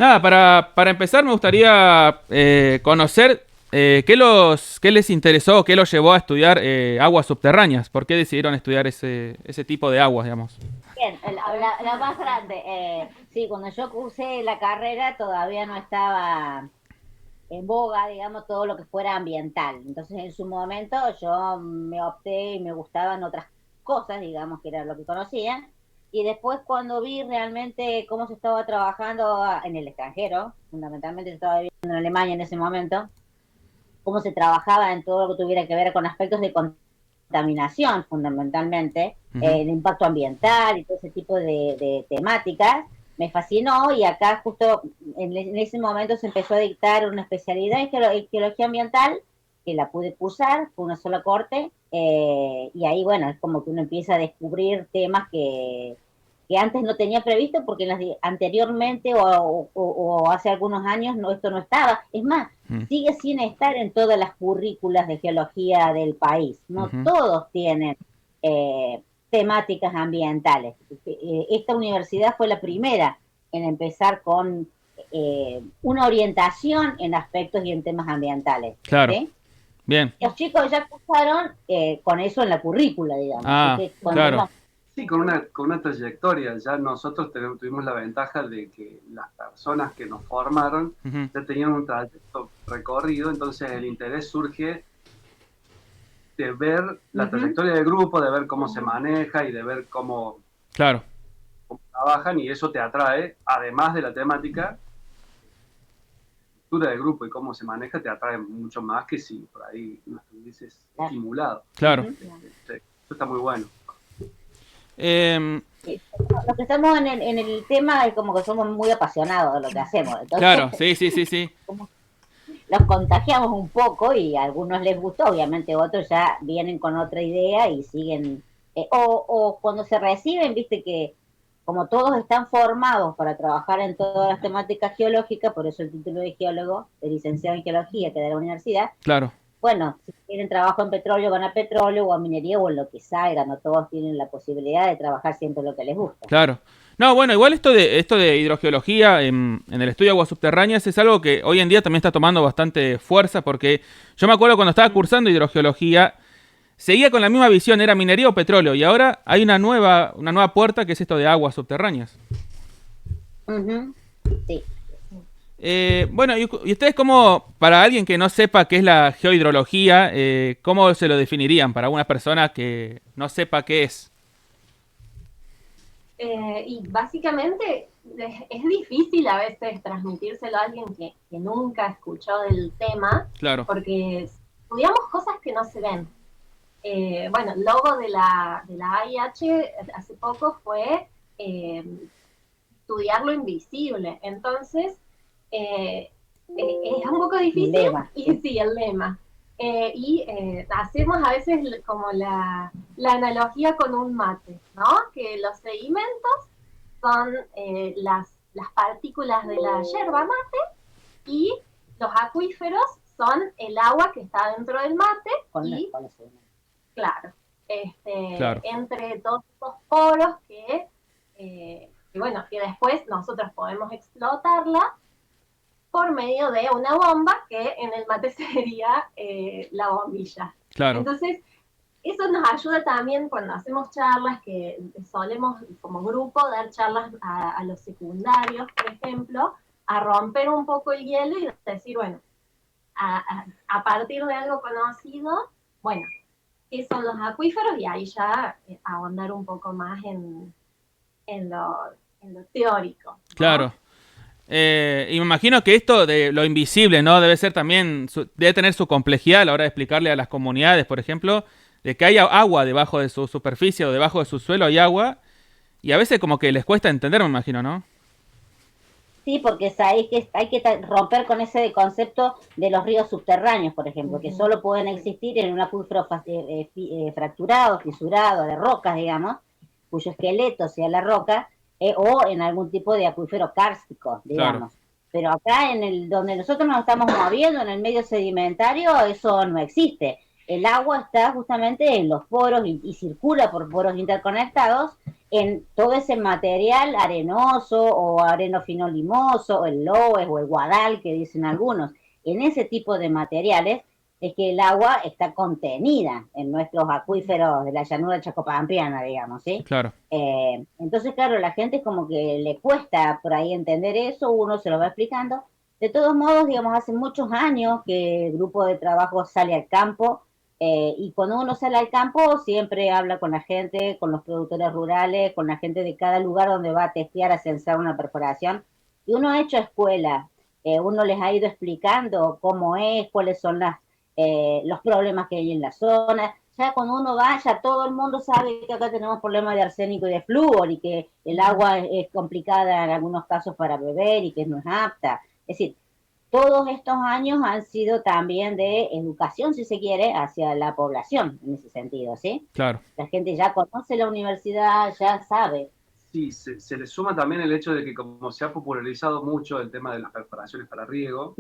Nada, para empezar me gustaría conocer qué les interesó, qué los llevó a estudiar aguas subterráneas. ¿Por qué decidieron estudiar ese tipo de aguas, digamos? Bien, la más grande. Sí, cuando yo cursé la carrera todavía no estaba en boga, digamos, todo lo que fuera ambiental. Entonces, en su momento yo me opté y me gustaban otras cosas, digamos, que era lo que conocía. Y después cuando vi realmente cómo se estaba trabajando en el extranjero, fundamentalmente yo estaba viviendo en Alemania en ese momento, cómo se trabajaba en todo lo que tuviera que ver con aspectos de contaminación, fundamentalmente, Ujú. el impacto ambiental y todo ese tipo de temáticas, me fascinó y acá justo en ese momento se empezó a dictar una especialidad en geología ambiental que la pude cursar, fue una sola corte, y ahí, bueno, es como que uno empieza a descubrir temas que antes no tenía previsto porque anteriormente o hace algunos años esto no estaba. Es más, Mm. sigue sin estar en todas las currículas de geología del país. No Ujú. todos tienen temáticas ambientales. Esta universidad fue la primera en empezar con una orientación en aspectos y en temas ambientales. Claro, ¿Sí? bien. Los chicos ya cursaron con eso en la currícula, digamos. Así Ah, que cuando claro, uno... Sí, con una trayectoria. Ya nosotros tuvimos la ventaja de que las personas que nos formaron ujú, ya tenían un trayecto recorrido, entonces el interés surge de ver Uh la -huh. trayectoria del grupo, de ver cómo se maneja y de ver claro, cómo trabajan, y eso te atrae, además de la temática, la estructura del grupo y cómo se maneja, te atrae mucho más que si por ahí no estuvieses estimulado. Uh claro. -huh. Sí, eso está muy bueno. Em, Sí. Los que estamos en el tema es como que somos muy apasionados de lo que hacemos, entonces claro, sí, sí, sí, sí. como los contagiamos un poco y a algunos les gustó, obviamente otros ya vienen con otra idea y siguen, o cuando se reciben, viste que como todos están formados para trabajar en todas las temáticas geológicas, por eso el título de geólogo, de licenciado en geología que da la universidad, Claro, bueno, si tienen trabajo en petróleo, van a petróleo o a minería o en lo que salga, no todos tienen la posibilidad de trabajar siempre lo que les gusta. claro. No, bueno, igual esto de hidrogeología en el estudio de aguas subterráneas es algo que hoy en día también está tomando bastante fuerza porque yo me acuerdo cuando estaba cursando hidrogeología, seguía con la misma visión, era minería o petróleo, y ahora hay una nueva puerta que es esto de aguas subterráneas. Uh -huh. Sí. Bueno, y ustedes como, para alguien que no sepa qué es la geohidrología, ¿cómo se lo definirían para una persona que no sepa qué es? Y básicamente es difícil a veces transmitírselo a alguien que nunca escuchó del tema, Claro, porque estudiamos cosas que no se ven. Bueno, el logo de la AIH hace poco fue eh, estudiar lo invisible. Entonces, eh, es un poco El difícil, lema. y sí, el lema. Hacemos a veces como la analogía con un mate, ¿no? Que los sedimentos son las partículas de la yerba mate y los acuíferos son el agua que está dentro del mate y, Con los claro, claro, entre todos estos poros que, bueno, que después nosotros podemos explotarla por medio de una bomba que en el mate sería la bombilla. claro, Entonces, eso nos ayuda también cuando hacemos charlas, que solemos como grupo dar charlas a los secundarios, por ejemplo, a romper un poco el hielo y decir, bueno, a partir de algo conocido, bueno, qué son los acuíferos y ahí ya ahondar un poco más en, lo, en lo teórico, claro. ¿no? Y me imagino que esto de lo invisible, ¿no? Debe ser también, debe tener su complejidad a la hora de explicarle a las comunidades, por ejemplo, de que hay agua debajo de su superficie o debajo de su suelo hay agua, y a veces como que les cuesta entender, me imagino, ¿no? Sí, porque hay que romper con ese concepto de los ríos subterráneos, por ejemplo, que Uh-huh. solo pueden existir en un acuífero fracturado, fisurado, de rocas, digamos, cuyo esqueleto sea la roca, o en algún tipo de acuífero kárstico, Claro, digamos. Pero acá donde nosotros nos estamos moviendo, en el medio sedimentario, eso no existe. el agua está justamente en los poros y circula por poros interconectados en todo ese material arenoso o arenofino limoso, o el loes o el guadal que dicen algunos. En ese tipo de materiales es que el agua está contenida en nuestros acuíferos de la llanura chacopampiana, digamos, ¿sí? Claro. Entonces, claro, la gente es como que le cuesta por ahí entender eso, uno se lo va explicando. De todos modos, digamos, hace muchos años que el grupo de trabajo sale al campo, y cuando uno sale al campo siempre habla con la gente, con los productores rurales, con la gente de cada lugar donde va a testear, a censar una perforación. Y uno ha hecho escuela, uno les ha ido explicando cómo es, cuáles son los problemas que hay en la zona. Ya cuando uno va, ya todo el mundo sabe que acá tenemos problemas de arsénico y de flúor y que el agua es complicada en algunos casos para beber y que no es apta. Es decir, todos estos años han sido también de educación, si se quiere, hacia la población, en ese sentido, ¿sí? Claro. La gente ya conoce la universidad, ya sabe. Sí, se le suma también el hecho de que como se ha popularizado mucho el tema de las perforaciones para riego,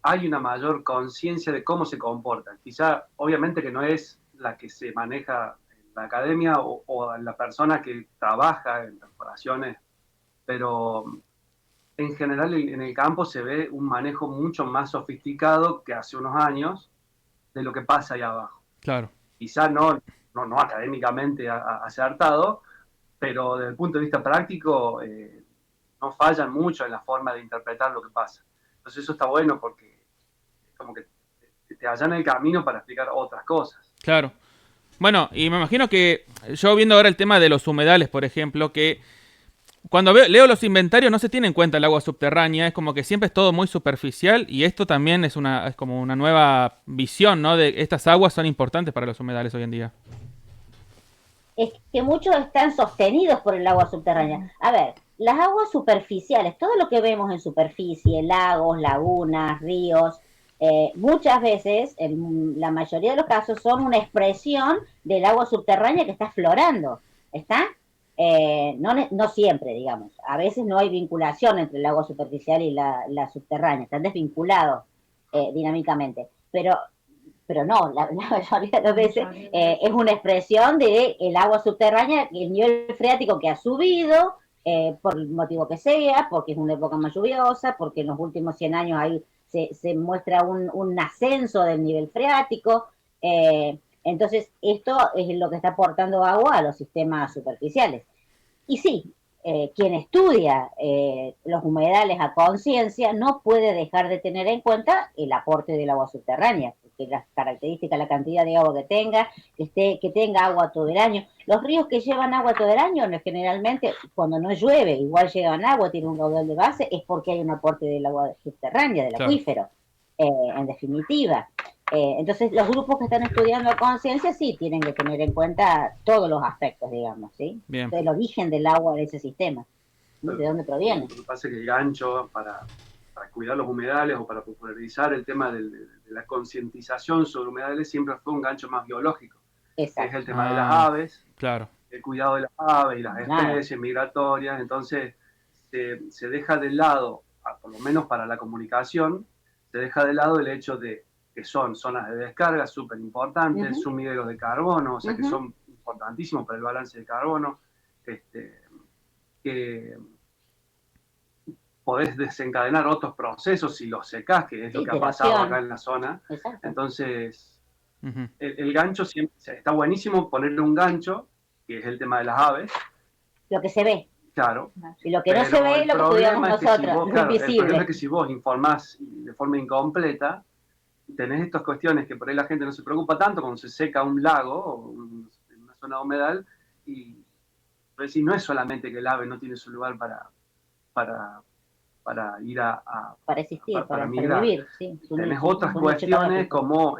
hay una mayor conciencia de cómo se comportan. Quizá, obviamente que no es la que se maneja en la academia o la persona que trabaja en perforaciones, pero en general en el campo se ve un manejo mucho más sofisticado que hace unos años de lo que pasa ahí abajo. Claro. Quizá no académicamente acertado, pero desde el punto de vista práctico no fallan mucho en la forma de interpretar lo que pasa. Entonces eso está bueno porque es como que te allana el camino para explicar otras cosas. Claro. Bueno, y me imagino que yo viendo ahora el tema de los humedales, por ejemplo, que cuando leo los inventarios no se tiene en cuenta el agua subterránea, es como que siempre es todo muy superficial y esto también es como una nueva visión, ¿no? De estas aguas son importantes para los humedales hoy en día. Es que muchos están sostenidos por el agua subterránea. A ver, las aguas superficiales, todo lo que vemos en superficie, lagos, lagunas, ríos, muchas veces, en la mayoría de los casos, son una expresión del agua subterránea que está aflorando. ¿Está? No siempre, digamos. A veces no hay vinculación entre el agua superficial y la subterránea, están desvinculados dinámicamente. Pero no, la mayoría de las veces es una expresión de el agua subterránea, el nivel freático que ha subido, por el motivo que sea, porque es una época más lluviosa, porque en los últimos 100 años ahí se muestra un ascenso del nivel freático. Entonces, esto es lo que está aportando agua a los sistemas superficiales. Y sí, quien estudia los humedales a conciencia no puede dejar de tener en cuenta el aporte del agua subterránea, porque las características, la cantidad de agua que tenga, que tenga agua todo el año. Los ríos que llevan agua todo el año, generalmente, cuando no llueve, igual llevan agua, tienen un caudal de base, es porque hay un aporte del agua subterránea, del acuífero, en definitiva. Entonces, los grupos que están estudiando a conciencia sí tienen que tener en cuenta todos los aspectos, digamos, ¿sí? Bien. El origen del agua de ese sistema, ¿no? ¿De dónde proviene? Lo que pasa es que el gancho para cuidar los humedales o para popularizar el tema de la concientización sobre humedales siempre fue un gancho más biológico. Exacto. Es el tema de las aves, claro, el cuidado de las aves y las especies migratorias. Entonces, se deja de lado, por lo menos para la comunicación, se deja de lado el hecho de que son zonas de descarga súper importantes, sumideros de carbono, o sea que son importantísimos para el balance de carbono, que podés desencadenar otros procesos si los secás, que es lo que ha pasado acá en la zona. Exacto. Entonces, el gancho siempre está buenísimo ponerle un gancho, que es el tema de las aves. Lo que se ve. Claro. Y lo que no se ve es lo que estudiamos nosotros, lo invisible. El problema es que si vos informás de forma incompleta, tenés estas cuestiones que por ahí la gente no se preocupa tanto cuando se seca un lago o en una zona humedal, y decir, no es solamente que el ave no tiene su lugar para ir para existir, para migrar. Vivir, sí. Tenés otras cuestiones como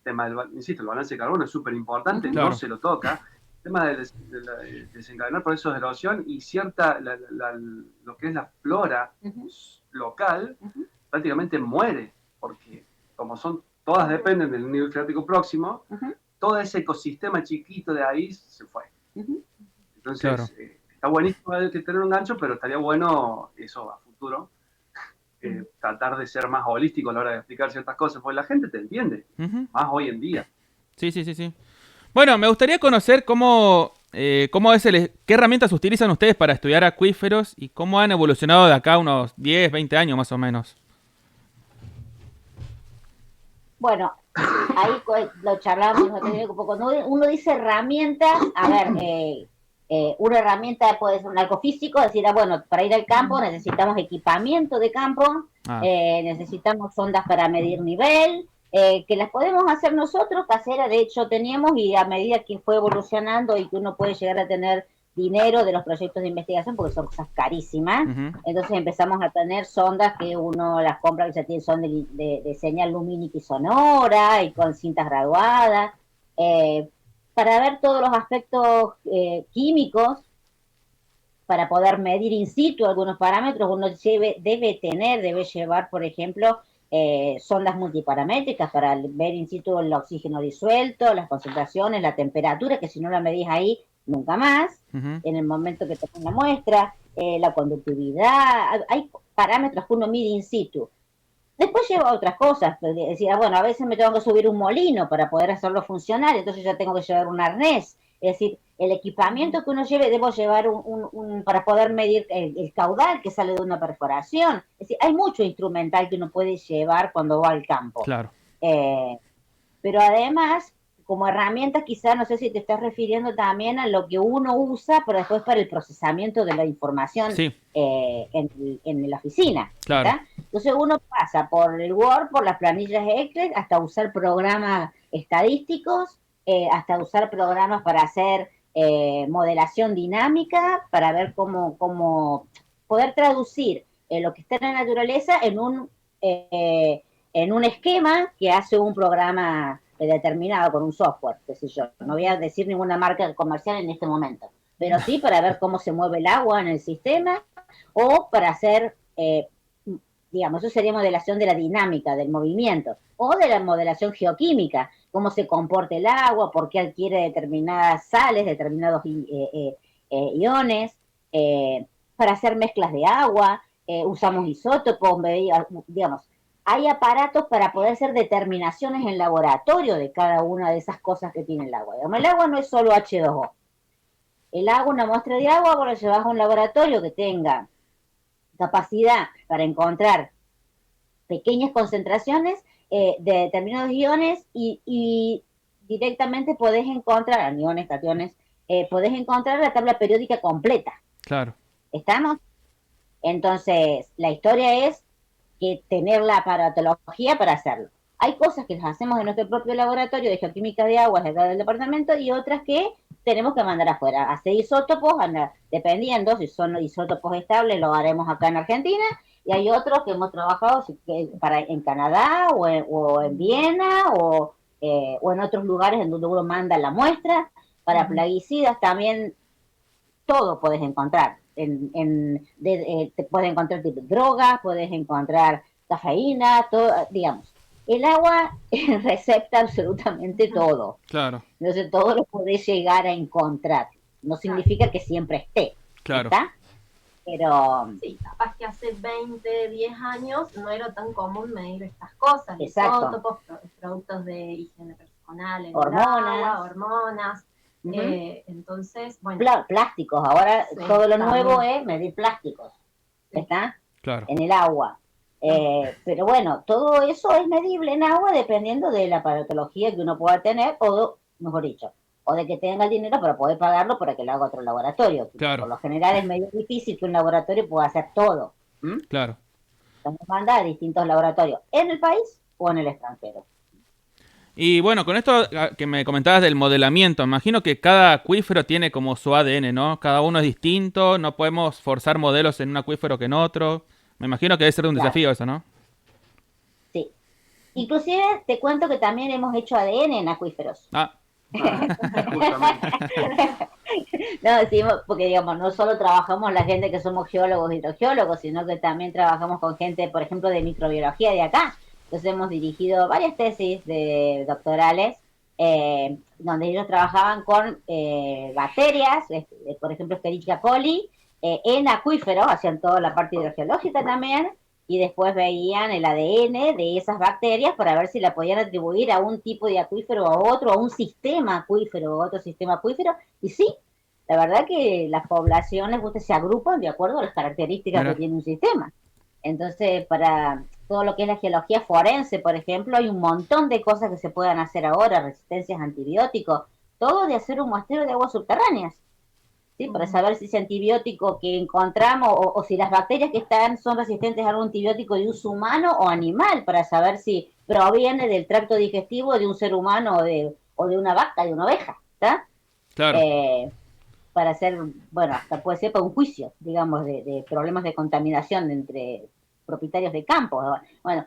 tema del, insisto, el balance de carbono es súper importante, no se lo toca. El tema de desencadenar procesos de erosión y cierta, lo que es la flora local, prácticamente muere, porque como todas dependen del nivel freático próximo, todo ese ecosistema chiquito de ahí se fue. Entonces, está buenísimo que tener un gancho, pero estaría bueno eso a futuro, tratar de ser más holístico a la hora de explicar ciertas cosas, porque la gente te entiende, más hoy en día. Sí. Bueno, me gustaría conocer qué herramientas utilizan ustedes para estudiar acuíferos y cómo han evolucionado de acá unos 10, 20 años más o menos. Bueno, ahí lo charlamos un poco. Uno dice herramientas, a ver, una herramienta puede ser algo físico, decir, bueno, para ir al campo necesitamos equipamiento de campo, necesitamos sondas para medir nivel, que las podemos hacer nosotros, caseras, de hecho teníamos, y a medida que fue evolucionando y que uno puede llegar a tener dinero de los proyectos de investigación, porque son cosas carísimas, entonces empezamos a tener sondas que uno las compra, que ya tienen, son de señal lumínica y sonora, y con cintas graduadas, para ver todos los aspectos químicos, para poder medir in situ algunos parámetros. Uno debe llevar, por ejemplo, sondas multiparamétricas para ver in situ el oxígeno disuelto, las concentraciones, la temperatura, que si no la medís ahí, nunca más, en el momento que te ponga la muestra, la conductividad, hay parámetros que uno mide in situ. Después lleva otras cosas, decía, bueno, a veces me tengo que subir un molino para poder hacerlo funcionar, entonces ya tengo que llevar un arnés, es decir, el equipamiento que uno lleve, debo llevar para poder medir el caudal que sale de una perforación, es decir, hay mucho instrumental que uno puede llevar cuando va al campo. Claro. Pero además, como herramienta, quizás, no sé si te estás refiriendo también a lo que uno usa, pero después para el procesamiento de la información en la oficina. Claro. ¿está? Entonces uno pasa por el Word, por las planillas Excel, hasta usar programas estadísticos, hasta usar programas para hacer modelación dinámica, para ver cómo poder traducir lo que está en la naturaleza en un esquema que hace un programa determinado con un software, qué sé yo. No voy a decir ninguna marca comercial en este momento, pero sí para ver cómo se mueve el agua en el sistema, o para hacer, digamos, eso sería modelación de la dinámica del movimiento, o de la modelación geoquímica, cómo se comporta el agua, por qué adquiere determinadas sales, determinados iones, para hacer mezclas de agua, usamos isótopos, digamos, hay aparatos para poder hacer determinaciones en laboratorio de cada una de esas cosas que tiene el agua. Digamos, el agua no es solo H2O. El agua, una muestra de agua, vos la llevas a un laboratorio que tenga capacidad para encontrar pequeñas concentraciones de determinados iones, y directamente podés encontrar, aniones, cationes, podés encontrar la tabla periódica completa. Claro. ¿Estamos? Entonces, la historia es que tener la aparatología para hacerlo. Hay cosas que las hacemos en nuestro propio laboratorio de geoquímica de aguas de acá del departamento, y otras que tenemos que mandar afuera. Hacer isótopos, dependiendo si son isótopos estables, lo haremos acá en Argentina, y hay otros que hemos trabajado en Canadá o en Viena o en otros lugares en donde uno manda la muestra. Para plaguicidas también todo puedes encontrar. Te puedes encontrar drogas, puedes encontrar cafeína, todo, digamos. El agua recepta absolutamente todo. Claro. Entonces todo lo podés llegar a encontrar. No significa que siempre esté. Claro. ¿Está? Pero sí, capaz que hace 20, 10 años no era tan común medir estas cosas. Exacto. Isótopos, productos de higiene personal, hormonas. Entonces, bueno. Plásticos, ahora sí, todo lo nuevo es medir plásticos. ¿Está? Claro. En el agua. Pero bueno, todo eso es medible en agua dependiendo de la aparatología que uno pueda tener, o mejor dicho, o de que tenga el dinero para poder pagarlo para que lo haga otro laboratorio. Claro. Por lo general es medio difícil que un laboratorio pueda hacer todo. Claro. Entonces manda a distintos laboratorios en el país o en el extranjero. Y bueno, con esto que me comentabas del modelamiento, imagino que cada acuífero tiene como su ADN, ¿no? Cada uno es distinto, no podemos forzar modelos en un acuífero que en otro. Me imagino que debe ser un desafío eso, ¿no? Sí. Inclusive te cuento que también hemos hecho ADN en acuíferos. No, decimos, porque digamos, no solo trabajamos la gente que somos geólogos y hidrogeólogos, sino que también trabajamos con gente, por ejemplo, de microbiología de acá. Entonces hemos dirigido varias tesis doctorales donde ellos trabajaban con bacterias, por ejemplo, Escherichia coli, en acuíferos, hacían toda la parte hidrogeológica también, y después veían el ADN de esas bacterias para ver si la podían atribuir a un tipo de acuífero o a otro, a un sistema acuífero o otro sistema acuífero, y sí, la verdad que las poblaciones se agrupan de acuerdo a las características que Mira, tiene un sistema. Entonces, para todo lo que es la geología forense, por ejemplo, hay un montón de cosas que se puedan hacer ahora, resistencias a antibióticos, todo de hacer un muestreo de aguas subterráneas. ¿Sí? Para saber si ese antibiótico que encontramos o si las bacterias que están son resistentes a algún antibiótico de uso humano o animal, para saber si proviene del tracto digestivo de un ser humano o de una vaca, de una oveja, ¿está? claro. Eh, para hacer, bueno, hasta puede ser para un juicio, digamos, de problemas de contaminación entre propietarios de campos. Bueno,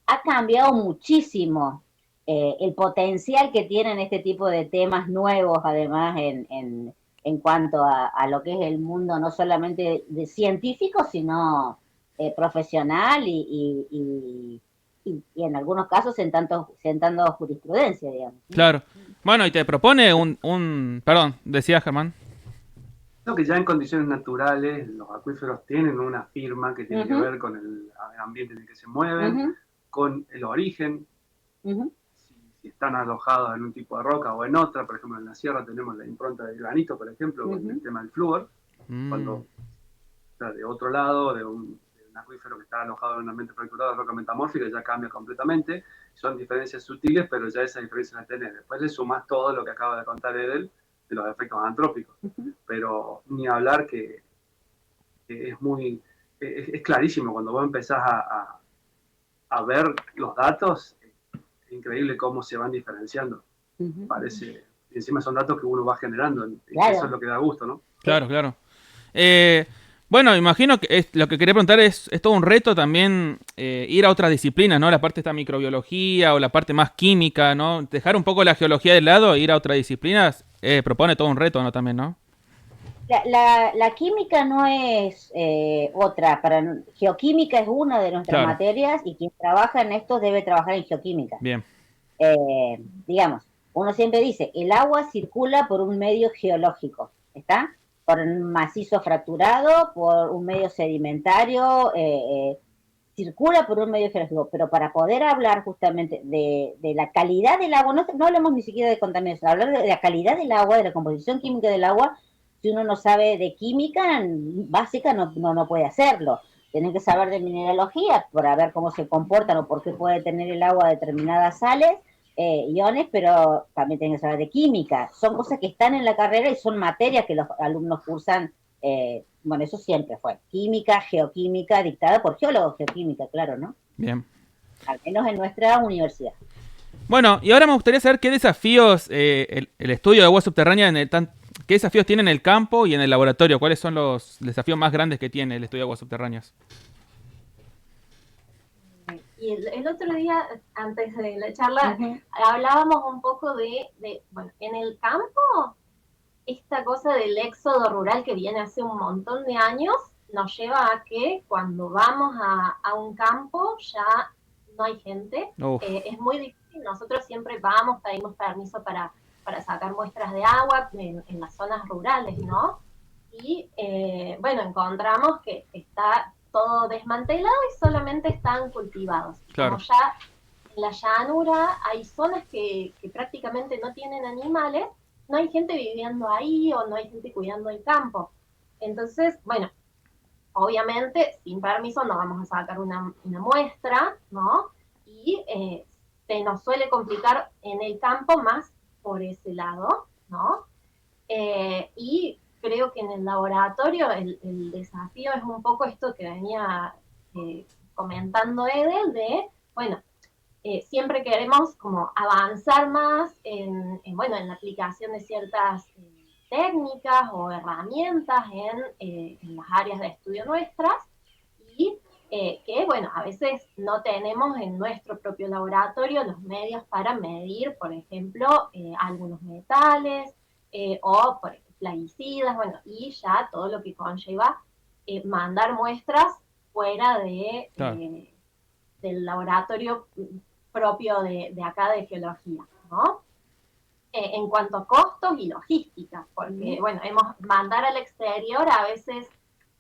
ha cambiado muchísimo el potencial que tienen este tipo de temas nuevos, además, en cuanto a lo que es el mundo no solamente de científico, sino profesional y en algunos casos sentando jurisprudencia, digamos. Claro. Bueno, y te propone Perdón, decía Germán. Creo que ya en condiciones naturales los acuíferos tienen una firma que tiene que ver con el ambiente en el que se mueven, con el origen, si están alojados en un tipo de roca o en otra. Por ejemplo, en la sierra tenemos la impronta del granito, por ejemplo, con el tema del flúor. Cuando está de otro lado, de un acuífero que está alojado en un ambiente fracturado de roca metamórfica, ya cambia completamente. Son diferencias sutiles, pero ya esa diferencia la tenés. Después le sumás todo lo que acaba de contar Edel de los efectos antrópicos. Pero ni hablar que es muy... Es clarísimo cuando vos empezás a ver los datos, es increíble cómo se van diferenciando. Parece... Y encima son datos que uno va generando. Claro. Eso es lo que da gusto, ¿no? Claro, claro. Bueno, imagino que lo que quería preguntar es todo un reto también ir a otras disciplinas, ¿no? La parte de esta microbiología o la parte más química, ¿no? Dejar un poco la geología de lado e ir a otras disciplinas propone todo un reto, ¿no? También, ¿no? La química no es otra, geoquímica es una de nuestras Claro. materias y quien trabaja en esto debe trabajar en geoquímica. Bien. Digamos, uno siempre dice, el agua circula por un medio geológico, ¿está? Por un macizo fracturado, por un medio sedimentario, circula por un medio geológico, pero para poder hablar justamente de la calidad del agua, no hablamos ni siquiera de contaminación, hablar de la calidad del agua, de la composición química del agua, si uno no sabe de química básica no puede hacerlo. Tienen que saber de mineralogía para ver cómo se comportan o por qué puede tener el agua determinadas sales, iones, pero también tienen que saber de química. Son cosas que están en la carrera y son materias que los alumnos cursan. Bueno, eso siempre fue. Química, geoquímica, dictada por geólogos, geoquímica, claro, ¿no? Bien. Al menos en nuestra universidad. Bueno, y ahora me gustaría saber qué desafíos el estudio de agua subterránea qué desafíos tiene en el campo y en el laboratorio. ¿Cuáles son los desafíos más grandes que tiene el estudio de aguas subterráneas? Y el otro día, antes de la charla, hablábamos un poco bueno, en el campo, esta cosa del éxodo rural que viene hace un montón de años, nos lleva a que cuando vamos a un campo ya no hay gente. Es muy difícil, nosotros siempre vamos, pedimos permiso para sacar muestras de agua en las zonas rurales, ¿no? Y bueno, encontramos que está todo desmantelado y solamente están cultivados. Claro. Como ya en la llanura hay zonas que prácticamente no tienen animales, no hay gente viviendo ahí o no hay gente cuidando el campo. Entonces, bueno, obviamente sin permiso no vamos a sacar una muestra, ¿no? Y se nos suele complicar en el campo más por ese lado, ¿no? Y creo que en el laboratorio el desafío es un poco esto que venía comentando Edel, de, bueno, siempre queremos como avanzar más bueno, en la aplicación de ciertas técnicas o herramientas en las áreas de estudio nuestras, y que, bueno, a veces no tenemos en nuestro propio laboratorio los medios para medir, por ejemplo, algunos metales o por plaguicidas, bueno, y ya todo lo que conlleva mandar muestras fuera claro. del laboratorio propio de acá de geología, ¿no? En cuanto a costos y logística, porque, bueno, mandar al exterior a veces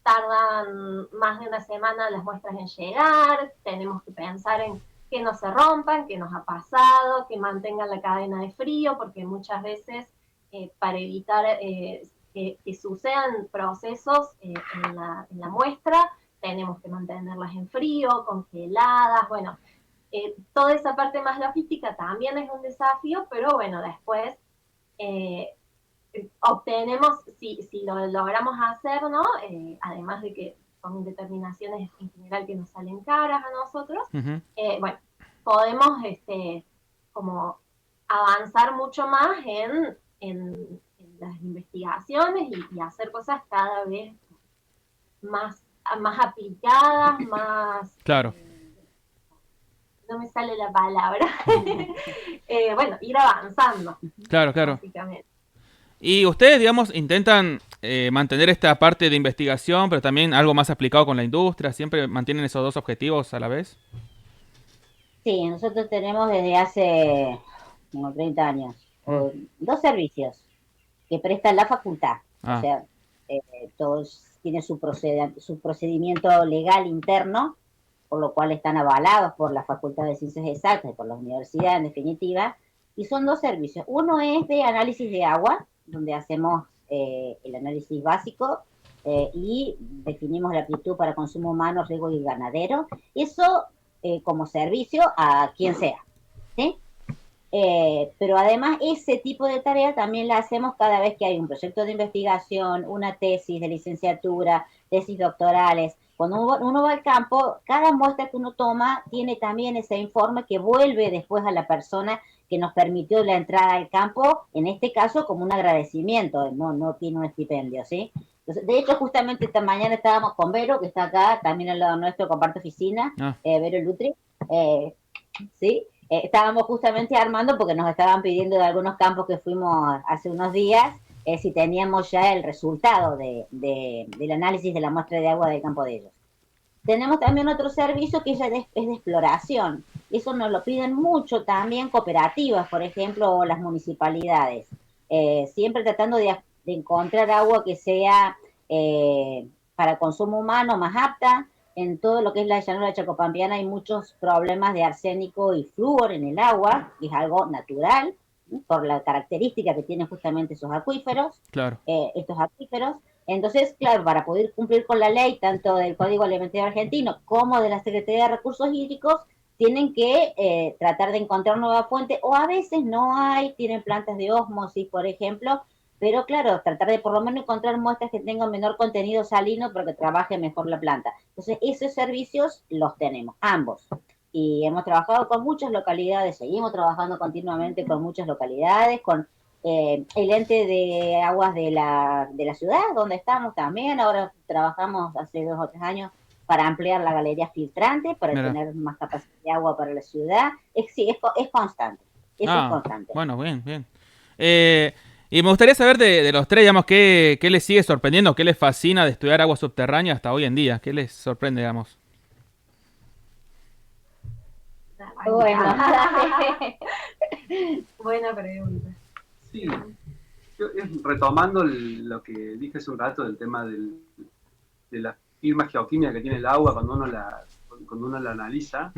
tardan más de una semana las muestras en llegar, tenemos que pensar en que no se rompan, que nos ha pasado, que mantengan la cadena de frío, porque muchas veces para evitar que sucedan procesos en la muestra, tenemos que mantenerlas en frío, congeladas, bueno, toda esa parte más logística también es un desafío, pero bueno, después obtenemos, si lo logramos hacer, ¿no? Además de que son determinaciones en general que nos salen caras a nosotros, bueno, podemos como avanzar mucho más en las investigaciones y hacer cosas cada vez más aplicadas, más... Claro. No me sale la palabra. Bueno, ir avanzando. Claro, claro. Básicamente. Y ustedes, digamos, intentan mantener esta parte de investigación, pero también algo más aplicado con la industria. ¿Siempre mantienen esos dos objetivos a la vez? Sí, nosotros tenemos desde hace como 30 años dos servicios que presta la facultad. O sea, todos tienen su procedimiento legal interno, por lo cual están avalados por la Facultad de Ciencias Exactas y por la universidad en definitiva, y son dos servicios. Uno es de análisis de agua, donde hacemos el análisis básico y definimos la aptitud para consumo humano, riego y ganadero. Eso como servicio a quien sea, ¿sí? Pero además ese tipo de tarea también la hacemos cada vez que hay un proyecto de investigación, una tesis de licenciatura, tesis doctorales. Cuando uno va al campo, cada muestra que uno toma tiene también ese informe que vuelve después a la persona que nos permitió la entrada al campo, en este caso como un agradecimiento, no tiene un estipendio, ¿sí? Entonces, de hecho, justamente esta mañana estábamos con Vero, que está acá, también al lado nuestro, comparte oficina, Vero Lutri, ¿sí? Estábamos justamente armando porque nos estaban pidiendo de algunos campos que fuimos hace unos días si teníamos ya el resultado del análisis de la muestra de agua del campo de ellos. Tenemos también otro servicio que ya es de exploración. Eso nos lo piden mucho también cooperativas, por ejemplo, o las municipalidades. Siempre tratando de encontrar agua que sea para consumo humano más apta. En todo lo que es la llanura chacopampiana hay muchos problemas de arsénico y flúor en el agua, que es algo natural, ¿sí? Por la característica que tienen justamente esos acuíferos, claro. Estos acuíferos. Entonces, claro, para poder cumplir con la ley, tanto del Código Alimentario Argentino como de la Secretaría de Recursos Hídricos, tienen que tratar de encontrar nueva fuente, o a veces no hay, tienen plantas de ósmosis, por ejemplo, pero claro, tratar de por lo menos encontrar muestras que tengan menor contenido salino para que trabaje mejor la planta. Entonces, esos servicios los tenemos, ambos. Y hemos trabajado con muchas localidades, seguimos trabajando continuamente con muchas localidades, con el ente de aguas de la ciudad, donde estamos también. Ahora trabajamos hace 2 o 3 años para ampliar la galería filtrante, para tener más capacidad de agua para la ciudad. Sí, es constante. Eso es constante. Bueno, bien, bien. Y me gustaría saber de los tres, digamos, qué les sigue sorprendiendo, qué les fascina de estudiar agua subterránea hasta hoy en día. ¿Qué les sorprende, digamos? Bueno. Buena pregunta. Sí, retomando lo que dije hace un rato del tema de la firma geoquímica que tiene el agua cuando uno la analiza,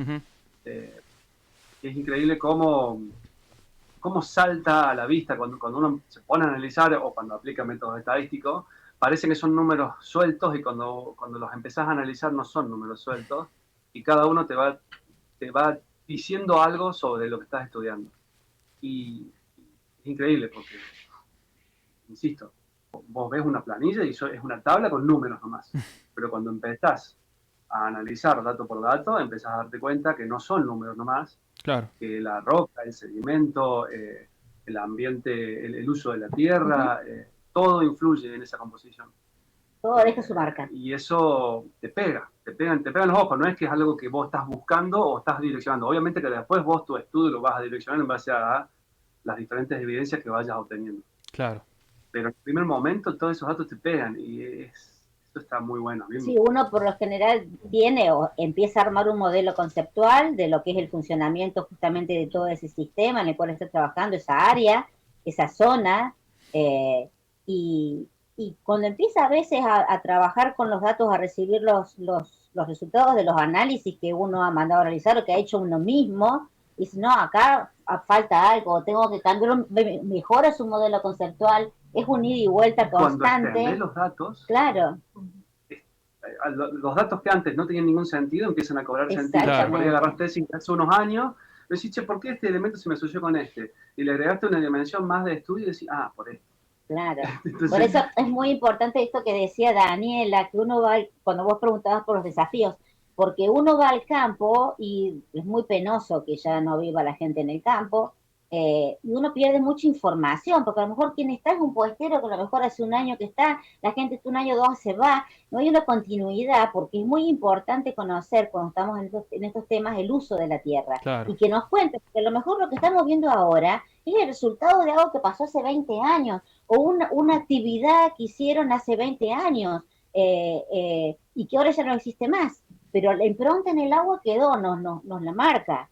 es increíble cómo salta a la vista cuando uno se pone a analizar o cuando aplica métodos estadísticos. Parece que son números sueltos y cuando los empezás a analizar no son números sueltos y cada uno te va diciendo algo sobre lo que estás estudiando. Y es increíble porque, insisto, vos ves una planilla y es una tabla con números nomás, pero cuando empezás a analizar dato por dato, empezás a darte cuenta que no son números nomás, claro, que la roca, el sedimento, el ambiente, el uso de la tierra, todo influye en esa composición. Todo deja su marca. Y eso te pegan los ojos, no es que es algo que vos estás buscando o estás direccionando. Obviamente que después vos tu estudio lo vas a direccionar en base a las diferentes evidencias que vayas obteniendo. Claro. Pero en el primer momento todos esos datos te pegan y eso está muy bueno. Sí, uno por lo general tiene o empieza a armar un modelo conceptual de lo que es el funcionamiento justamente de todo ese sistema en el cual está trabajando, esa área, esa zona, y y cuando empieza a veces a trabajar con los datos, a recibir los resultados de los análisis que uno ha mandado a realizar o que ha hecho uno mismo, dice, no, acá falta algo, tengo que cambiar, mejora su modelo conceptual, es un ida y vuelta constante. Cuando extendés los datos, claro, los datos que antes no tenían ningún sentido empiezan a cobrar sentido. O sea, por ahí agarraste hace unos años, decís, che, ¿por qué este elemento se me asoció con este? Y le agregaste una dimensión más de estudio y decís, ah, por esto. Claro. Entonces, por eso es muy importante esto que decía Daniela, que uno va, cuando vos preguntabas por los desafíos, porque uno va al campo y es muy penoso que ya no viva la gente en el campo, y uno pierde mucha información, porque a lo mejor quien está es un puestero que a lo mejor hace un año que está, la gente está un año o dos se va, no hay una continuidad, porque es muy importante conocer cuando estamos en estos temas el uso de la tierra, claro. y que nos cuenten, porque a lo mejor lo que estamos viendo ahora es el resultado de algo que pasó hace 20 años, o una actividad que hicieron hace 20 años y que ahora ya no existe más, pero la impronta en el agua quedó, nos la marca.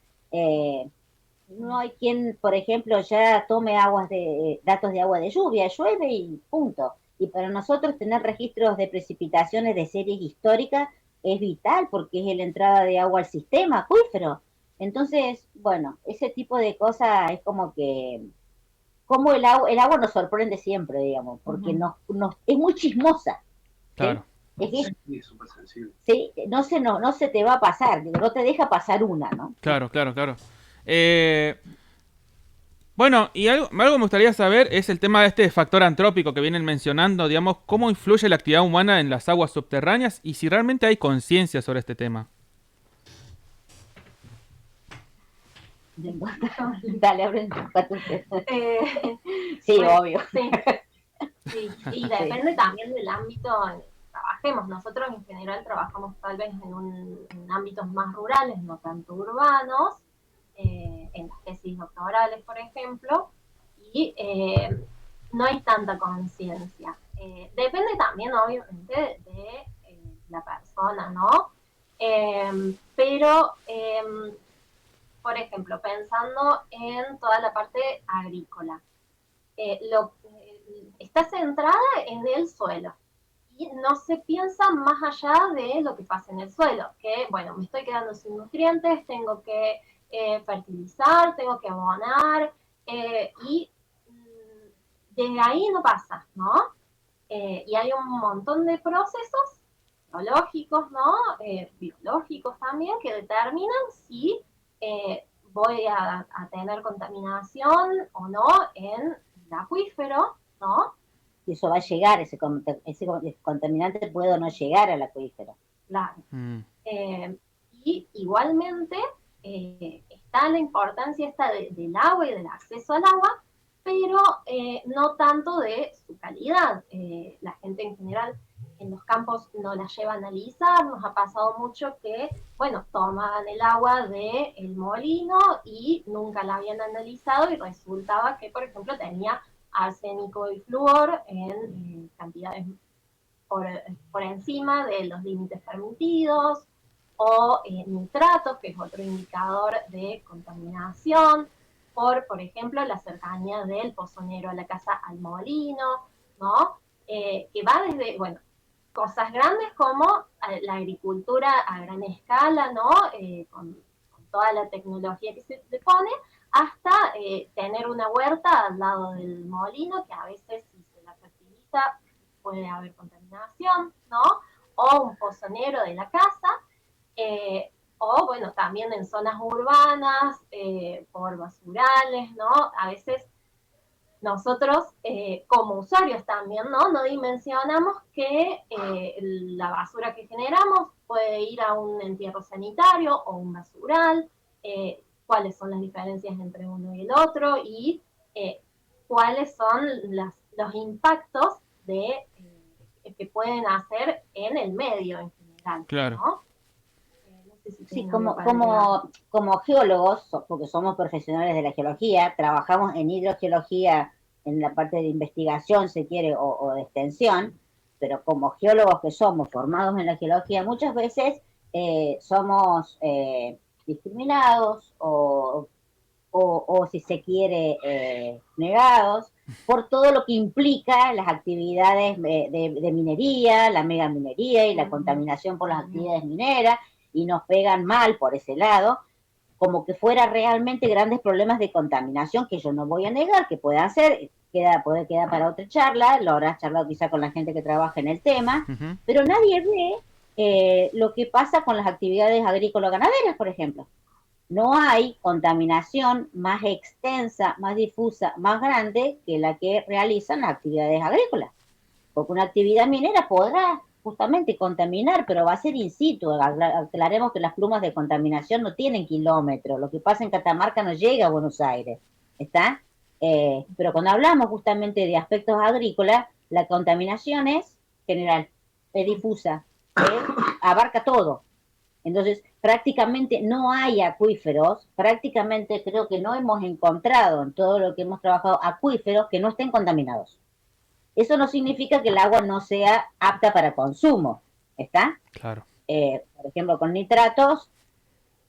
No hay quien, por ejemplo, ya tome datos de agua de lluvia, llueve y punto. Y para nosotros tener registros de precipitaciones de series históricas es vital porque es la entrada de agua al sistema acuífero. Entonces, bueno, ese tipo de cosas es como el agua nos sorprende siempre, digamos, porque es muy chismosa. Claro. Sí, es súper sensible. Sí, no se te va a pasar, no te deja pasar una, ¿no? Claro. Bueno, y algo me gustaría saber es el tema de este factor antrópico que vienen mencionando, digamos, cómo influye la actividad humana en las aguas subterráneas y si realmente hay conciencia sobre este tema. Dale, abre sí, bueno, obvio. Sí, y depende también del ámbito en el que trabajemos. Nosotros en general trabajamos tal vez en ámbitos más rurales, no tanto urbanos, en las tesis doctorales, por ejemplo, y no hay tanta conciencia. Depende también, obviamente, de la persona, ¿no? Pero por ejemplo, pensando en toda la parte agrícola, está centrada en el suelo y no se piensa más allá de lo que pasa en el suelo, que bueno, me estoy quedando sin nutrientes, tengo que fertilizar, tengo que abonar y de ahí no pasa, ¿no? Y hay un montón de procesos biológicos, ¿no? Biológicos también, que determinan si voy a tener contaminación o no en el acuífero, ¿no? Y eso va a llegar, ese contaminante puede o no llegar al acuífero. Claro. Y igualmente está la importancia esta del agua y del acceso al agua, pero no tanto de su calidad. La gente en general en los campos no la lleva a analizar, nos ha pasado mucho que, bueno, tomaban el agua del molino y nunca la habían analizado y resultaba que, por ejemplo, tenía arsénico y flúor en cantidades por encima de los límites permitidos, o nitratos, que es otro indicador de contaminación, por ejemplo, la cercanía del pozonero a la casa al molino, ¿no? Que va desde, bueno, cosas grandes como la agricultura a gran escala, ¿no? Con toda la tecnología que se pone, hasta tener una huerta al lado del molino, que a veces si se la fertiliza puede haber contaminación, ¿no? O un pozonero de la casa, o bueno, también en zonas urbanas, por basurales, ¿no? A veces nosotros como usuarios también, ¿no? No dimensionamos que la basura que generamos puede ir a un entierro sanitario o un basural, cuáles son las diferencias entre uno y el otro y cuáles son los impactos que pueden hacer en el medio en general. Claro. ¿No? Sí, como geólogos, porque somos profesionales de la geología, trabajamos en hidrogeología en la parte de investigación, se quiere, o de extensión, pero como geólogos que somos formados en la geología, muchas veces somos discriminados o o si se quiere, negados, por todo lo que implica las actividades de minería, la megaminería y la contaminación por las actividades mineras, y nos pegan mal por ese lado, como que fuera realmente grandes problemas de contaminación, que yo no voy a negar que puedan ser, puede quedar para otra charla, lo habrás charlado quizá con la gente que trabaja en el tema, pero nadie ve lo que pasa con las actividades agrícolas-ganaderas, por ejemplo. No hay contaminación más extensa, más difusa, más grande que la que realizan las actividades agrícolas. Porque una actividad minera podrá justamente contaminar, pero va a ser in situ. Aclaremos que las plumas de contaminación no tienen kilómetros. Lo que pasa en Catamarca no llega a Buenos Aires. ¿Está? Pero cuando hablamos justamente de aspectos agrícolas, la contaminación es general, es difusa, abarca todo. Entonces, prácticamente no hay acuíferos, prácticamente creo que no hemos encontrado en todo lo que hemos trabajado acuíferos que no estén contaminados. Eso no significa que el agua no sea apta para consumo, ¿está? Claro. Por ejemplo, con nitratos,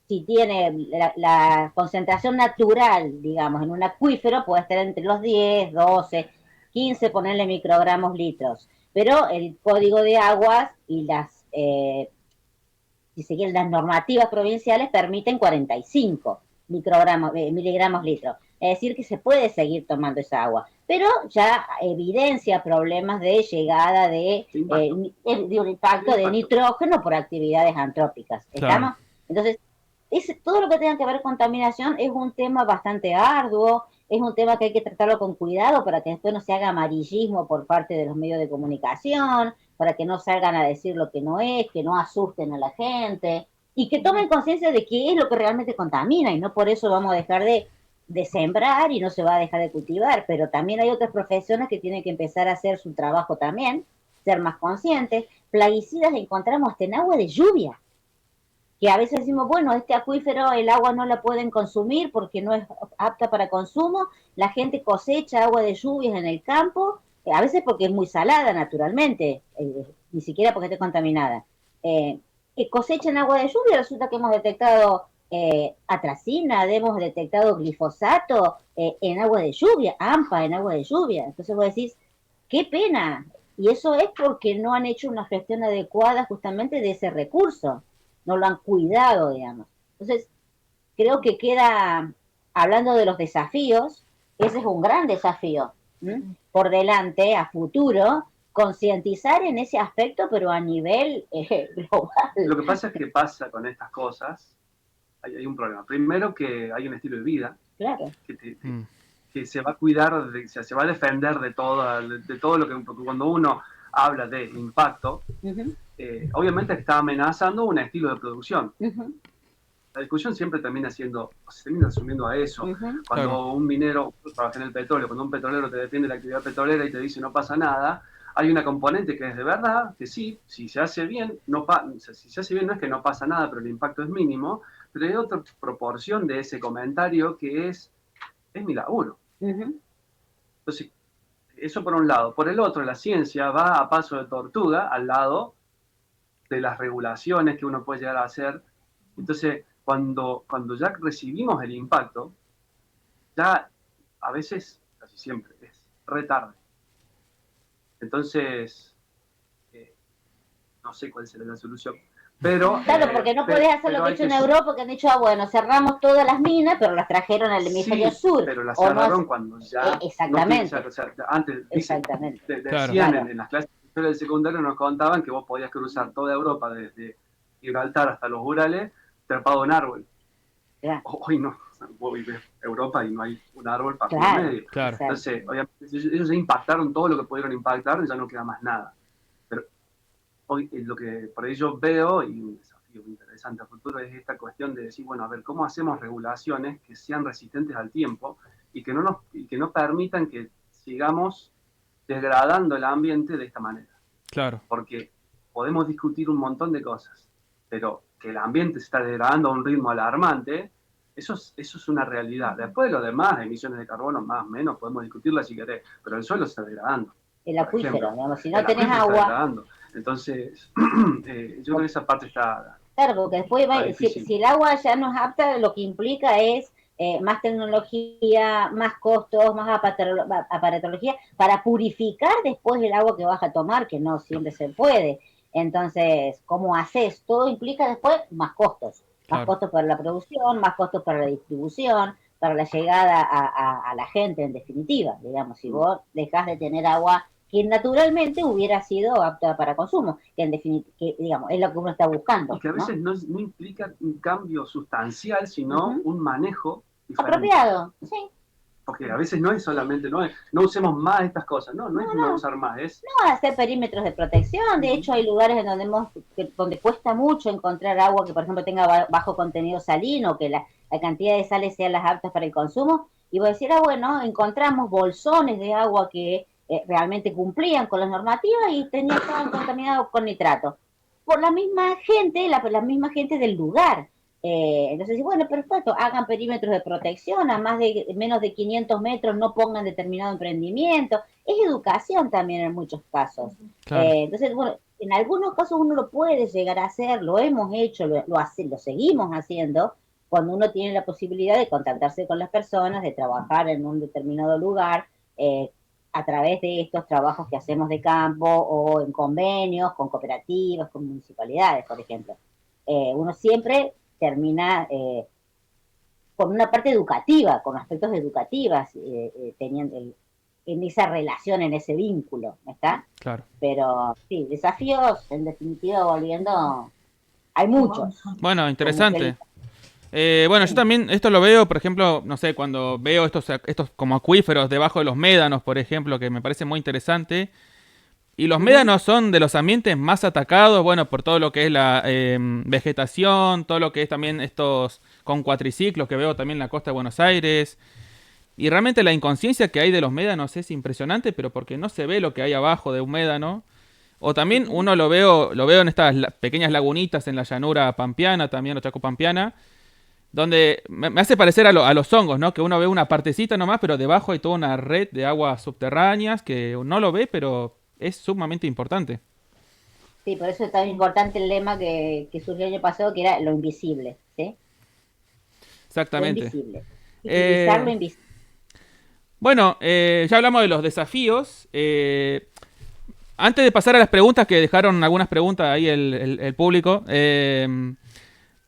si tiene la concentración natural, digamos, en un acuífero, puede estar entre los 10, 12, 15, ponerle microgramos litros. Pero el código de aguas y si se quieren, las normativas provinciales permiten 45 miligramos litros. Es decir, que se puede seguir tomando esa agua, pero ya evidencia problemas de llegada de un impacto de nitrógeno por actividades antrópicas. ¿Estamos? Claro. Entonces, todo lo que tenga que ver con contaminación es un tema bastante arduo, es un tema que hay que tratarlo con cuidado para que después no se haga amarillismo por parte de los medios de comunicación, para que no salgan a decir lo que no es, que no asusten a la gente, y que tomen conciencia de qué es lo que realmente contamina, y no por eso vamos a dejar de sembrar y no se va a dejar de cultivar, pero también hay otras profesiones que tienen que empezar a hacer su trabajo también, ser más conscientes. Plaguicidas encontramos hasta en agua de lluvia, que a veces decimos, bueno, este acuífero el agua no la pueden consumir porque no es apta para consumo, la gente cosecha agua de lluvias en el campo, a veces porque es muy salada naturalmente, ni siquiera porque esté contaminada. Que cosechan agua de lluvia, resulta que hemos detectado atracina, hemos detectado glifosato en agua de lluvia, AMPA en agua de lluvia. Entonces vos decís, qué pena. Y eso es porque no han hecho una gestión adecuada justamente de ese recurso. No lo han cuidado, digamos. Entonces, creo que queda, hablando de los desafíos, ese es un gran desafío. Por delante, a futuro, concientizar en ese aspecto, pero a nivel global. Lo que pasa es que pasa con estas cosas, hay un problema. Primero que hay un estilo de vida, claro, que se va a cuidar, se va a defender de todo lo que, cuando uno habla de impacto, obviamente está amenazando un estilo de producción. La discusión siempre termina se termina asumiendo a eso. Cuando un minero trabaja en el petróleo, cuando un petrolero te defiende la actividad petrolera y te dice no pasa nada, hay una componente que es de verdad, que sí, si se hace bien, no es que no pasa nada, pero el impacto es mínimo, pero hay otra proporción de ese comentario que es mi laburo. Entonces, eso por un lado. Por el otro, la ciencia va a paso de tortuga al lado de las regulaciones que uno puede llegar a hacer. Entonces, cuando ya recibimos el impacto, ya a veces, casi siempre, es re tarde. Entonces, no sé cuál será la solución. Pero, claro, porque no podés hacer lo que han hecho en Europa, que han dicho, bueno, cerramos todas las minas, pero las trajeron al hemisferio sur. Pero las cerraron cuando ya... exactamente. Antes, exactamente. Decían en las clases de historia del secundario, nos contaban que vos podías cruzar toda Europa desde Gibraltar hasta los Urales, trepado en árbol. Claro. Hoy no, vos vives Europa y no hay un árbol para claro, el medio. Claro. Entonces, obviamente, ellos impactaron todo lo que pudieron impactar y ya no queda más nada. Pero hoy lo que por ahí yo veo, y un desafío interesante a futuro, es esta cuestión de decir, bueno, a ver, ¿cómo hacemos regulaciones que sean resistentes al tiempo y que no permitan que sigamos degradando el ambiente de esta manera? Claro. Porque podemos discutir un montón de cosas, pero que el ambiente se está degradando a un ritmo alarmante, eso es una realidad. Después de lo demás, emisiones de carbono, más o menos, podemos discutirlas si querés, pero el suelo se está degradando. El acuífero, digamos, si no tenés agua. Entonces, yo creo que esa parte está... Claro, porque después si el agua ya no es apta, lo que implica es más tecnología, más costos, más aparatología, para purificar después el agua que vas a tomar, que no siempre se puede. Entonces, ¿cómo haces? Todo implica después más costos. Más Claro. costos para la producción, más costos para la distribución, para la llegada a la gente, en definitiva. Digamos, si vos dejás de tener agua que naturalmente hubiera sido apta para consumo, que en definitiva, digamos, es lo que uno está buscando. Y que a veces ¿no? no implica un cambio sustancial, sino un manejo diferente. Apropiado, sí. Porque a veces no es solamente, no usemos más estas cosas, no es no usar más, es... No, hacer perímetros de protección. De hecho, hay lugares en donde cuesta mucho encontrar agua que, por ejemplo, tenga bajo contenido salino, que la cantidad de sales sean las aptas para el consumo. Y vos decís, bueno, encontramos bolsones de agua que realmente cumplían con las normativas y tenían todo contaminado con nitrato. Por la misma gente, la misma gente del lugar. Entonces, bueno, perfecto, hagan perímetros de protección, a menos de 500 metros no pongan determinado emprendimiento. Es educación también en muchos casos. Claro. Entonces, bueno, en algunos casos uno lo puede llegar a hacer, lo hemos hecho, lo seguimos haciendo, cuando uno tiene la posibilidad de contactarse con las personas, de trabajar en un determinado lugar, a través de estos trabajos que hacemos de campo o en convenios con cooperativas, con municipalidades, por ejemplo. Uno siempre termina con una parte educativa, con aspectos educativas, teniendo en esa relación, en ese vínculo, ¿está? Claro. Pero sí, desafíos, en definitiva, volviendo, hay muchos. Bueno, interesante. Bueno, yo también esto lo veo, por ejemplo, no sé, cuando veo estos como acuíferos debajo de los médanos, por ejemplo, que me parece muy interesante. Y los médanos son de los ambientes más atacados, bueno, por todo lo que es la vegetación, todo lo que es también estos con cuatriciclos que veo también en la costa de Buenos Aires. Y realmente la inconsciencia que hay de los médanos es impresionante, pero porque no se ve lo que hay abajo de un médano. O también uno lo veo en estas pequeñas lagunitas en la llanura pampeana, también, o chaco pampeana, donde me hace parecer a los hongos, ¿no? Que uno ve una partecita nomás, pero debajo hay toda una red de aguas subterráneas que no lo ve, pero es sumamente importante. Sí, por eso es tan importante el lema que surgió el año pasado, que era lo invisible, ¿sí? Lo Exactamente. invisible. Visibilizar lo Eh, invisible. bueno, ya hablamos de los desafíos. Antes de pasar a las preguntas, que dejaron algunas preguntas ahí el público,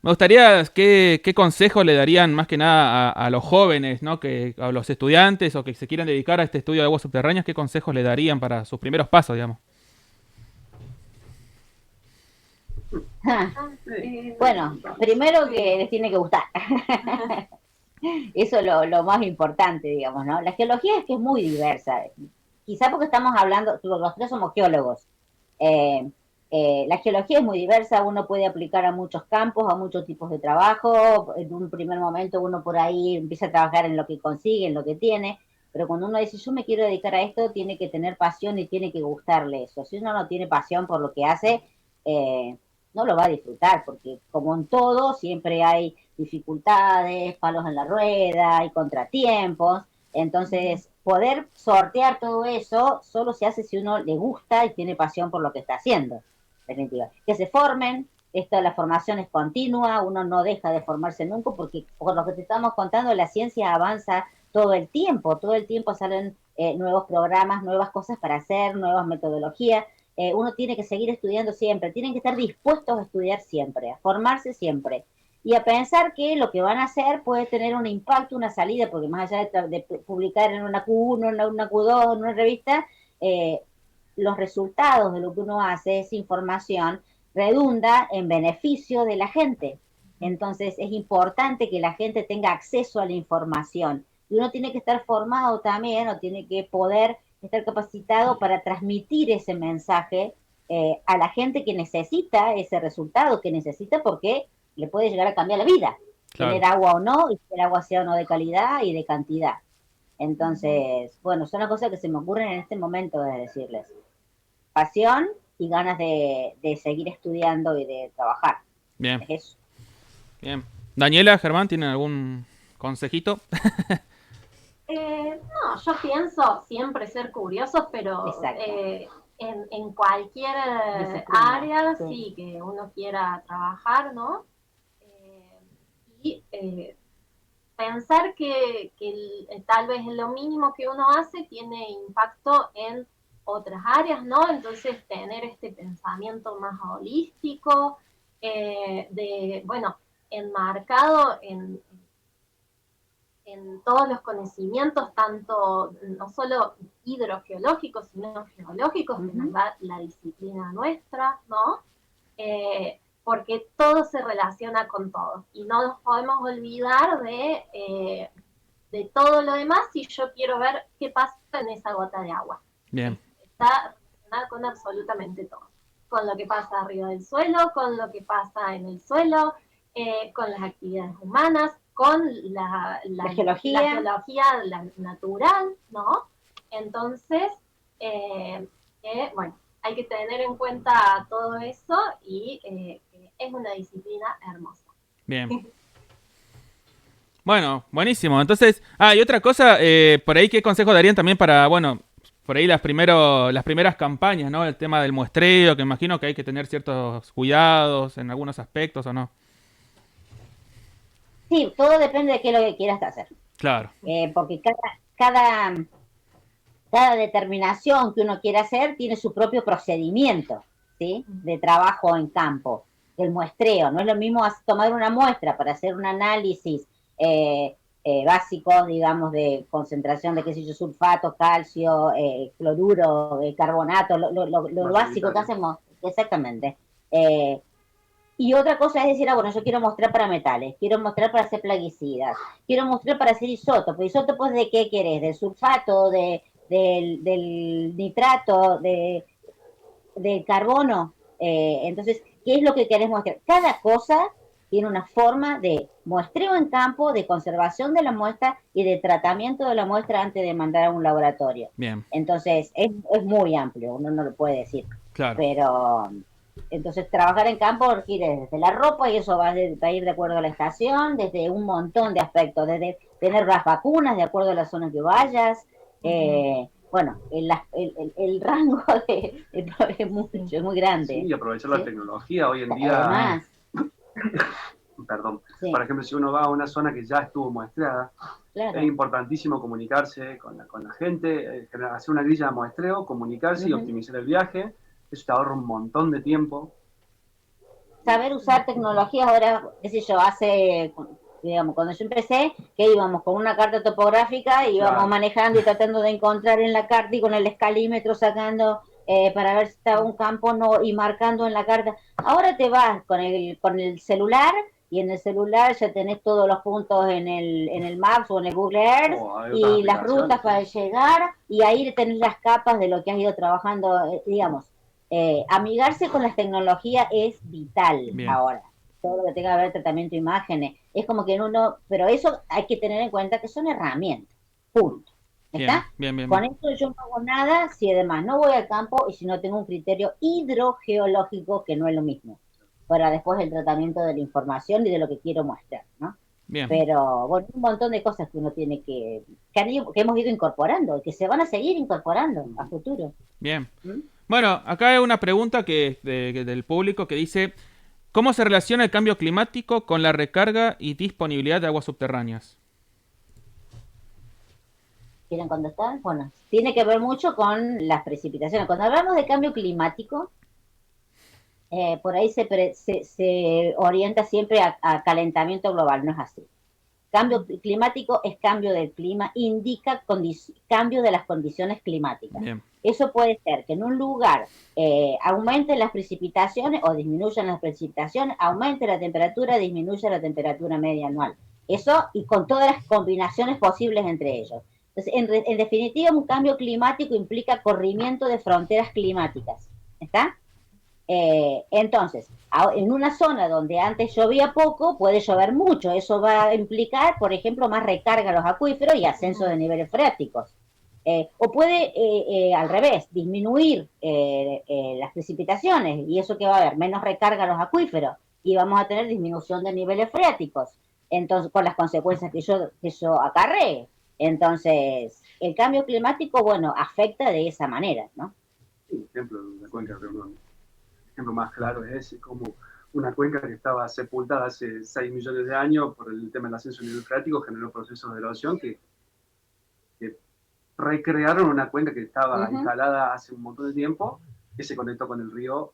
me gustaría qué consejos le darían más que nada a los jóvenes, ¿no? A los estudiantes o que se quieran dedicar a este estudio de aguas subterráneas, qué consejos le darían para sus primeros pasos, digamos. Bueno, primero que les tiene que gustar. Eso es lo más importante, digamos, ¿no? La geología es que es muy diversa. Quizá porque estamos hablando, los tres somos geólogos. Eh, la geología es muy diversa, uno puede aplicar a muchos campos, a muchos tipos de trabajo. En un primer momento uno por ahí empieza a trabajar en lo que consigue, en lo que tiene, pero cuando uno dice yo me quiero dedicar a esto, tiene que tener pasión y tiene que gustarle eso. Si uno no tiene pasión por lo que hace, eh, no lo va a disfrutar, porque como en todo, siempre hay dificultades, palos en la rueda, hay contratiempos. Entonces, poder sortear todo eso solo se hace si uno le gusta y tiene pasión por lo que está haciendo. Definitiva. Que se formen, la formación es continua, uno no deja de formarse nunca, porque por lo que te estamos contando, la ciencia avanza todo el tiempo salen nuevos programas, nuevas cosas para hacer, nuevas metodologías. Uno tiene que seguir estudiando siempre, tienen que estar dispuestos a estudiar siempre, a formarse siempre y a pensar que lo que van a hacer puede tener un impacto, una salida, porque más allá de publicar en una Q1, en una Q2, en una revista, los resultados de lo que uno hace, esa información, redunda en beneficio de la gente. Entonces es importante que la gente tenga acceso a la información. Y uno tiene que estar formado también, o tiene que poder estar capacitado para transmitir ese mensaje a la gente que necesita ese resultado, que necesita porque le puede llegar a cambiar la vida, Claro. tener agua o no, y que el agua sea o no de calidad y de cantidad. Entonces, bueno, son las cosas que se me ocurren en este momento de decirles. Pasión y ganas de seguir estudiando y de trabajar. Bien, Es eso. bien. Daniela, Germán, ¿tienen algún consejito? No, yo pienso siempre ser curiosos, pero en cualquier área, sí, que uno quiera trabajar, ¿no? Y pensar que tal vez lo mínimo que uno hace tiene impacto en otras áreas, ¿no? Entonces tener este pensamiento más holístico, enmarcado en todos los conocimientos, tanto no solo hidrogeológicos, sino geológicos, que nos da la disciplina nuestra, ¿no? Porque todo se relaciona con todo y no nos podemos olvidar de todo lo demás si yo quiero ver qué pasa en esa gota de agua. Bien. Está relacionada con absolutamente todo, con lo que pasa arriba del suelo, con lo que pasa en el suelo, con las actividades humanas, con la geología, la natural, ¿no? Entonces, bueno, hay que tener en cuenta todo eso y es una disciplina hermosa. Bien. Bueno, buenísimo. Entonces, y otra cosa, por ahí, ¿qué consejo darían también para, bueno, por ahí las primeras campañas, ¿no? El tema del muestreo, que imagino que hay que tener ciertos cuidados en algunos aspectos, ¿o no? Sí, todo depende de qué es lo que quieras hacer. Claro. Porque cada determinación que uno quiera hacer tiene su propio procedimiento, ¿sí? De trabajo en campo, del muestreo. No es lo mismo tomar una muestra para hacer un análisis básico, digamos, de concentración de, qué sé yo, sulfato, calcio, cloruro, carbonato, lo básico que hacemos, exactamente. Y otra cosa es decir, bueno, yo quiero mostrar para metales, quiero mostrar para hacer plaguicidas, quiero mostrar para hacer isótopos. ¿Isótopos de qué querés? ¿Del sulfato, del nitrato, del carbono? Entonces, ¿qué es lo que querés mostrar? Cada cosa tiene una forma de muestreo en campo, de conservación de la muestra y de tratamiento de la muestra antes de mandar a un laboratorio. Bien. Entonces, es muy amplio, uno no lo puede decir. Claro. Pero entonces trabajar en campo requiere desde la ropa, y eso va a ir de acuerdo a la estación, desde un montón de aspectos, desde tener las vacunas de acuerdo a la zona que vayas. Bueno, el rango es muy grande. Sí, y aprovechar la tecnología hoy en día. Además, perdón. Sí. Por ejemplo, si uno va a una zona que ya estuvo muestreada, claro, es importantísimo comunicarse con la gente, hacer una grilla de muestreo, comunicarse y optimizar el viaje. Eso te ahorra un montón de tiempo. Saber usar tecnologías ahora, qué sé yo, digamos, cuando yo empecé, que íbamos con una carta topográfica, íbamos manejando y tratando de encontrar en la carta y con el escalímetro sacando para ver si estaba un campo no, y marcando en la carta. Ahora te vas con el celular, y en el celular ya tenés todos los puntos en el Maps o en el Google Earth, y las rutas para llegar, y ahí tenés las capas de lo que has ido trabajando, digamos. Amigarse con las tecnologías es vital. Bien. Ahora. Todo lo que tenga que ver tratamiento de imágenes. Es como que pero eso hay que tener en cuenta que son herramientas. Punto. ¿Está? Bien. Con esto yo no hago nada si además no voy al campo y si no tengo un criterio hidrogeológico, que no es lo mismo, para después el tratamiento de la información y de lo que quiero mostrar, ¿no? Bien. Pero, bueno, un montón de cosas que uno tiene que hemos ido incorporando y que se van a seguir incorporando a futuro. Bien. Bueno, acá hay una pregunta del público que dice: ¿cómo se relaciona el cambio climático con la recarga y disponibilidad de aguas subterráneas? ¿Quieren contestar? Bueno, tiene que ver mucho con las precipitaciones. Cuando hablamos de cambio climático, por ahí se orienta siempre a calentamiento global, no es así. Cambio climático es cambio del clima, indica cambio de las condiciones climáticas. Bien. Eso puede ser que en un lugar aumenten las precipitaciones o disminuyan las precipitaciones, aumente la temperatura, disminuya la temperatura media anual. Eso, y con todas las combinaciones posibles entre ellos. Entonces, en definitiva, un cambio climático implica corrimiento de fronteras climáticas. ¿Está? Entonces, en una zona donde antes llovía poco, puede llover mucho. Eso va a implicar, por ejemplo, más recarga a los acuíferos y ascenso de niveles freáticos. O puede, al revés, disminuir las precipitaciones, y eso que va a haber menos recarga a los acuíferos y vamos a tener disminución de niveles freáticos. Entonces, con las consecuencias que yo acarree. Entonces, el cambio climático, bueno, afecta de esa manera, ¿no? Por ejemplo, la cuenca de Río Negro. Ejemplo más claro es ese, como una cuenca que estaba sepultada hace 6 millones de años por el tema del ascenso nivel freático, generó procesos de erosión que recrearon una cuenca que estaba instalada hace un montón de tiempo, que se conectó con el río.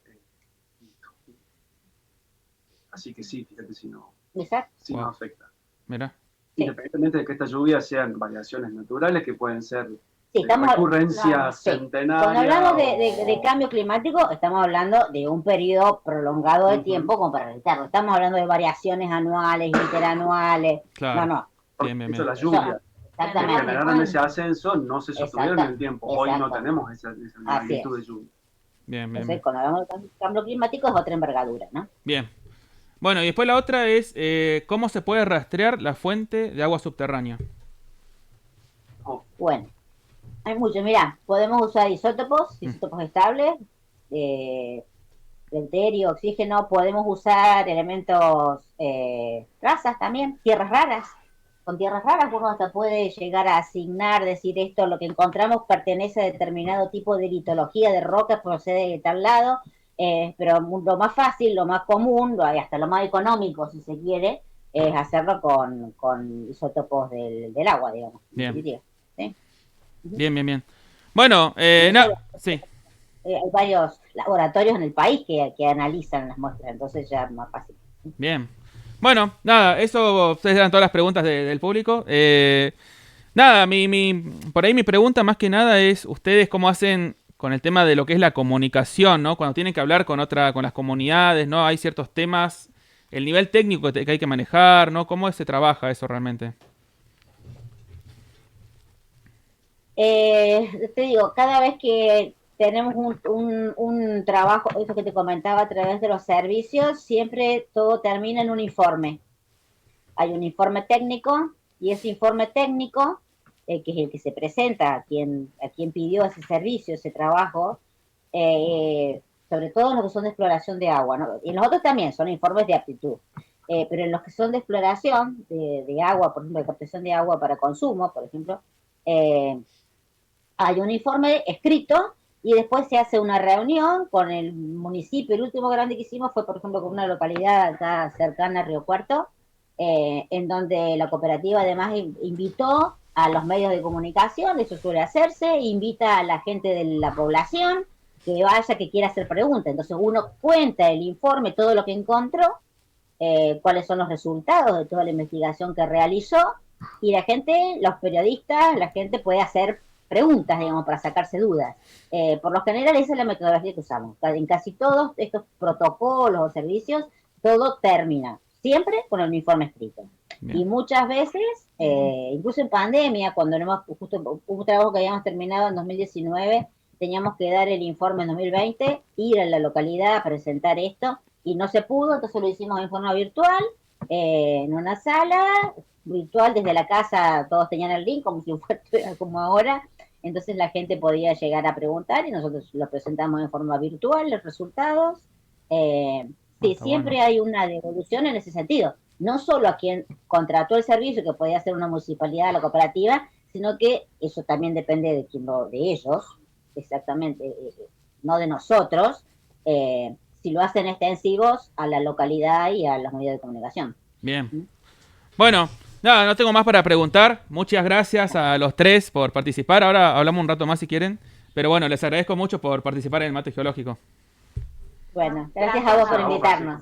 Así que sí, fíjate si no, si no afecta. Mira. Independientemente de que estas lluvias sean variaciones naturales, que pueden ser estamos, recurrencias centenarias. Cuando hablamos de cambio climático, estamos hablando de un periodo prolongado de tiempo como para evitarlo. Estamos hablando de variaciones anuales, interanuales. Claro. No. Bien. De hecho, las lluvias que generaron ese ascenso no se sostuvieron en el tiempo. Hoy no tenemos esa magnitud de lluvia. Bien. Entonces, cuando hablamos de cambio climático es otra envergadura, ¿no? Bien. Bueno, y después la otra es cómo se puede rastrear la fuente de agua subterránea. Bueno, hay mucho. Mirá, podemos usar isótopos estables, deuterio, oxígeno. Podemos usar elementos, trazas también, tierras raras. Con tierras raras uno hasta puede llegar a asignar, decir esto, lo que encontramos pertenece a determinado tipo de litología de roca, procede de tal lado. Pero lo más fácil, lo más común, hasta lo más económico, si se quiere, es hacerlo con isótopos del agua, digamos. Bien. ¿Sí? Bien. Bueno, sí. Hay varios laboratorios en el país que analizan las muestras, entonces ya es más fácil. Bien. Bueno, nada, eso ustedes dan todas las preguntas del público. Nada, por ahí mi pregunta más que nada es, ¿ustedes cómo hacen con el tema de lo que es la comunicación, ¿no? Cuando tienen que hablar con las comunidades, ¿no? Hay ciertos temas, el nivel técnico que hay que manejar, ¿no? ¿Cómo se trabaja eso realmente? Te digo, cada vez que tenemos un trabajo, eso que te comentaba a través de los servicios, siempre todo termina en un informe. Hay un informe técnico y ese informe técnico, que es el que se presenta a quien pidió ese servicio, ese trabajo, sobre todo en los que son de exploración de agua, ¿no? Y en los otros también son informes de aptitud, pero en los que son de exploración de agua, por ejemplo, de captación de agua para consumo, por ejemplo, hay un informe escrito y después se hace una reunión con el municipio. El último grande que hicimos fue, por ejemplo, con una localidad acá cercana a Río Cuarto, en donde la cooperativa además invitó a los medios de comunicación, eso suele hacerse, invita a la gente de la población que vaya, que quiera hacer preguntas. Entonces uno cuenta el informe, todo lo que encontró, cuáles son los resultados de toda la investigación que realizó, y la gente, los periodistas, la gente puede hacer preguntas, digamos, para sacarse dudas. Por lo general esa es la metodología que usamos. En casi todos estos protocolos o servicios, todo termina siempre con el informe escrito. Bien. Y muchas veces, incluso en pandemia, cuando justo un trabajo que habíamos terminado en 2019, teníamos que dar el informe en 2020, ir a la localidad a presentar esto, y no se pudo, entonces lo hicimos en forma virtual, en una sala virtual desde la casa, todos tenían el link, como si fuera como ahora, entonces la gente podía llegar a preguntar y nosotros lo presentamos en forma virtual, los resultados. Sí, siempre hay una devolución en ese sentido, no solo a quien contrató el servicio, que podía ser una municipalidad o la cooperativa, sino que eso también depende de ellos, exactamente, no de nosotros, si lo hacen extensivos a la localidad y a los medios de comunicación. Bien. Bueno, nada, no tengo más para preguntar. Muchas gracias a los tres por participar. Ahora hablamos un rato más si quieren. Pero bueno, les agradezco mucho por participar en el mate geológico. Bueno, gracias a vos por invitarnos.